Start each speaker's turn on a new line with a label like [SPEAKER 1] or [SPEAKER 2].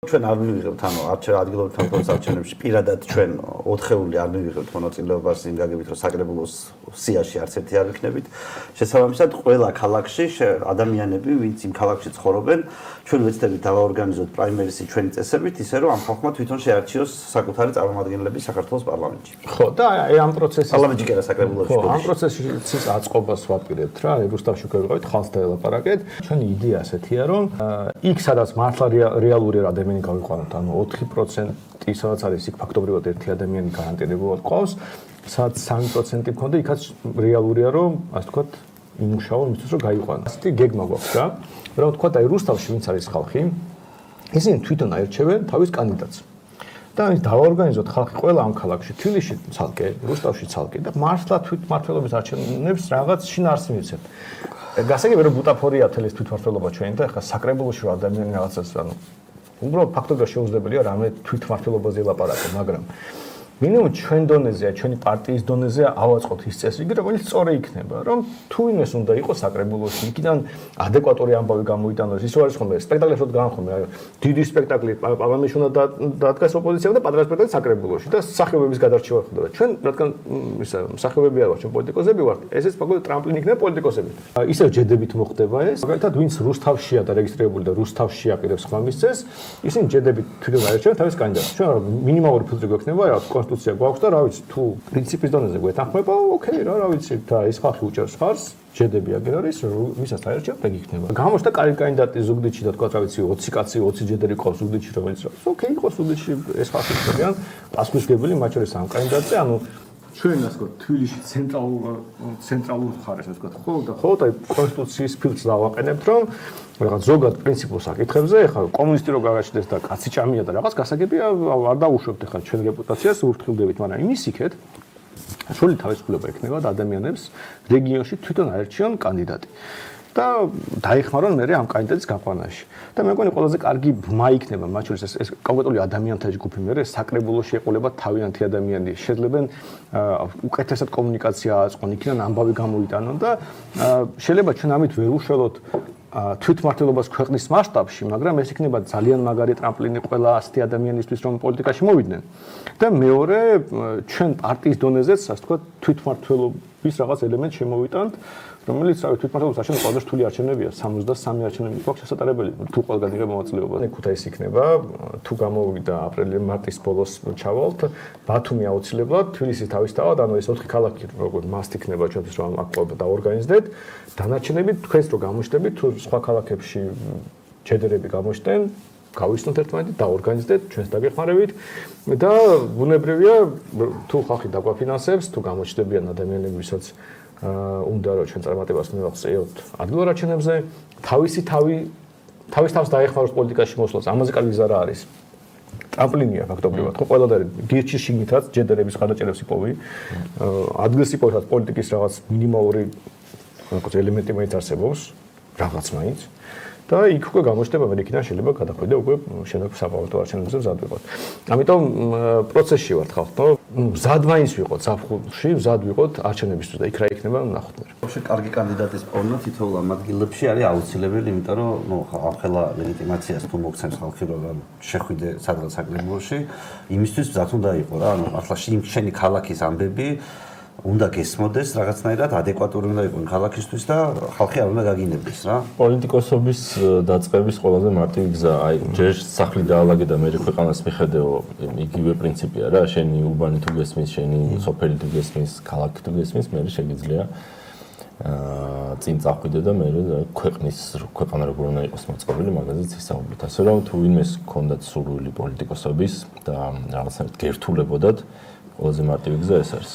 [SPEAKER 1] ჩვენ არ მივიღებთ ანუ ადგილობრივ თანხმობის არჩევნებში პირადად ჩვენ 4-ეული არ მივიღებთ მონაწილეობას იმ გაგებით რომ საკრებულოს სიაში არც ერთი არ ვიქნებით. შესაბამისად ყველა ქალაქში ადამიანები ვინც იმ ქალაქში ცხოვრობენ ჩვენ ვეცდებით დავაორგანიზოთ პრაიმერისი ჩვენი წესებით ისე რომ ამ ხალხმა თვითონ შეარჩიოს საკუთარი წარმომადგენლები საქართველოს პარლამენტში.
[SPEAKER 2] ხო და ამ პროცესის
[SPEAKER 1] პარლამენტში კი არა საკრებულოში.
[SPEAKER 2] ხო ამ პროცესის აწყობას ვაპირებთ რა რუსთავში გვიყავით ხალხს დაელაპარაკეთ. ჩვენი იდეა ასეთია რომ იქ სადაც მართლა რეალური ადამიანი გავიყვანოთ ანუ 4% სადაც არის იქ ფაქტობრივად ერთი ადამიანი გარანტირებულად ყავს სადაც 3% მქონდა იქაც რეალურია რომ ასე ვთქვათ იმუშაო იმისთვის რომ გაიყვანოს. ასეთი გეგმა გვაქვს რა. რა ვთქვათ აი რუსთავში ვინც არის ხალხი ისინი თვითონ აირჩევენ თავის კანდიდატს. და დავაორგანიზოთ ხალხი ყველა ამ ქალაქში თბილისში ცალკე, რუსთავში ცალკე და მართლა თვითმმართველობის არჩევნებს რაღაც შინაარსი მივცეთ. გასაგებია რომ ბუტაფორია თელის თვითმმართველობა ჩვენი და ხა საკრებულოში რა ადამიანი რაღაცას ანუ უბრალოდ ფაქტობრივად შეუძლებელია რამე თვითმმართველობაზე ლაპარაკო, მაგრამ მინიმუმ ჩვენ დონეზეა, ჩვენი პარტიის დონეზეა ავაწყოთ ის წესრიგი, რომელიც სწორი იქნება, რომ თუ ვინმეს უნდა იყოს საკრებულოში, იქიდან ადეკვატური ამბავი გამოიტანოს, ის არის ხომ სპექტაკლებს რომ განხომე, დიდი სპექტაკლი პარლამენტში უნდა დადგას ოპოზიცია და პატარა სპექტაკლი საკრებულოში და სახეობების გადარჩევა ხდება. ჩვენ რადგან ისა სახეობები არ ვართ, ჩვენ პოლიტიკოსები ვართ, ესეც ფაქტობრივად ტრამპლინი იქნება პოლიტიკოსები. ისევ ჯედებით მოხდება ეს. მაგალითად, ვინც რუსთავშია და რეგისტრირებული და რუსთავში აპირებს სხვა მისცეს, ისინი ჯედებით თვითონ აირჩევენ თავის კანდიდატს. ჩვენ მინიმალური ფილტრი გვექნება რა კონსტიტუცია გვაქვს და რა ვიცი თუ პრინციპის დონეზე გვეთანხმება, ოკეი რა ვიცი და ეს ხალხი უჭერს ხარს, ჯედები აგერ არის, ვისაც აერჩევთ, ეგ იქნება. გამოჩნდა კარი კანდიდატი ზუგდიდში და თქვა რა ვიცი 20 კაცი 20 ჯედერი ყავს ზუგდიდში რომელიც რა. ოკეი, იყოს ზუგდიდში ეს ხალხი ხდებიან პასუხისმგებელი მათ შორის ამ კანდიდატზე, ანუ ჩვენ ასე ვთქვათ თბილისში ცენტრალურ მხარეს ასე ვთქვათ ხო და კონსტიტუციის ფილტრს დავაყენებთ რომ რაღაც ზოგად პრინციპულ საკითხებზე ეხლა კომუნისტი რო გაგაჩნდეს და კაცი ჭამია და რაღაც გასაგებია არ დაუშვებთ ეხლა ჩვენ რეპუტაციას ურთქილდებით, მაგრამ იმის იქეთ სრული თავისუფლება ექნება და ადამიანებს რეგიონში თვითონ აერჩიონ კანდიდატი. და დაიხმარონ მე ამ კანდიდატის გაყვანაში. და მე მგონი ყველაზე კარგი ბმა იქნება მათ შორის ეს კონკრეტული ადამიანთა ჯგუფი მე საკრებულოში ეყოლება თავიანთი ადამიანები შეძლებენ უკეთესად კომუნიკაცია აწყონ იქიდან ამბავი გამოიტანონ და შეიძლება ჩვენ ამით ვერ უშველოთ თვითმმართველობას ქვეყნის მასშტაბში, მაგრამ ეს იქნება ძალიან მაგარი ტრამპლინი ყველა ასეთი ადამიანისთვის რომ პოლიტიკაში მოვიდნენ. და მეორე ჩვენ პარტიის დონეზეც ასე ვთქვათ თვითმმართველობის რაღაც ელემენტ შემოვიტანთ რომელიც თვითმმართველობის არჩევნები ყველაზე რთული არჩევნებია 63 არჩევნები გვაქვს შესატარებელი თუ ყველგან იღებ მონაწილეობა. ქუთაისი იქნება თუ გამოვიდა აპრილის-მარტის ბოლოს ჩავალთ ბათუმი აუცილებლად თბილისი თავისთავად ანუ ეს 4 ქალაქი როგორ მასთ იქნება ჩვენთვის რომ აქ დაორგანიზდეთ დანარჩენები თქვენს რო გამოჩნდებით თუ სხვა ქალაქებში ჯედერები გამოჩნდნენ გავისწროთ ერთმანეთი დაორგანიზდეთ ჩვენს დაგეხმარებით და ბუნებრივია თუ ხალხი დაგვაფინანსებს თუ გამოჩნდებიან ადამიანები ვისაც უნდა რომ ჩვენ წარმატებას მივაღწიოთ ადგილობრივ არჩევნებზე თავის თავს დაეხმაროს პოლიტიკაში მოსვლას ამაზე კარგი გზა რა არის ტრამპლინია ფაქტობრივად ხო ყველადარი გირჩი შიგნითაც ჯედერების ხარჯებს იპოვი ადგილს იპოვოთ პოლიტიკის რაღაც მინიმალური ელემენტი მაინც არსებობს რაღაც მაინც და იქ უკვე გამოჩნდება მე იქიდან შეიძლება გადახვიდე უკვე შენობის საპარლამენტო არჩევნებზე მზად ვიყოთ. ამიტომ პროცესში ვართ ხალხო, მზად მაინც ვიყოთ საფხულში, მზად ვიყოთ არჩევნებისთვის და იქ რა იქნება ნახოთ მე.
[SPEAKER 1] ბავშვი კარგი კანდიდატის პოვნა თითოეულ ამ ადგილებში არის აუცილებელი, იმიტომ რომ ნუ ახლა ლეგიტიმაციას თუ მოგცემს ხალხი რომ შეხვიდე სადღაც საკრებულოში, იმისთვის მზად უნდა იყო რა, ანუ ახლა შენი ქალაქის ამბები უნდა გესმოდეს რაღაცნაირად ადეკვატური უნდა იყოს ქალაქისთვის და ხალხი არ უნდა გაგინებდეს რა.
[SPEAKER 3] პოლიტიკოსობის დაწყების ყველაზე მარტივი გზა, აი ჯერ სახლი დაალაგე და მე ქვეყანას მიხედეო, იგივე პრინციპია რა, შენი უბანი თუ გესმის, შენი სოფელი თუ გესმის, ქალაქი თუ გესმის, მე შეიძლება წინ წახვიდე და მე ქვეყანა როგორ უნდა იყოს მოწყობილი, მაგაზეც ისაუბრეთ. ასე რომ თუ ვინმეს ჰქონდათ სურვილი პოლიტიკოსობის და რაღაცნაირად გერთულებოდათ, ყველაზე მარტივი გზა ეს არის.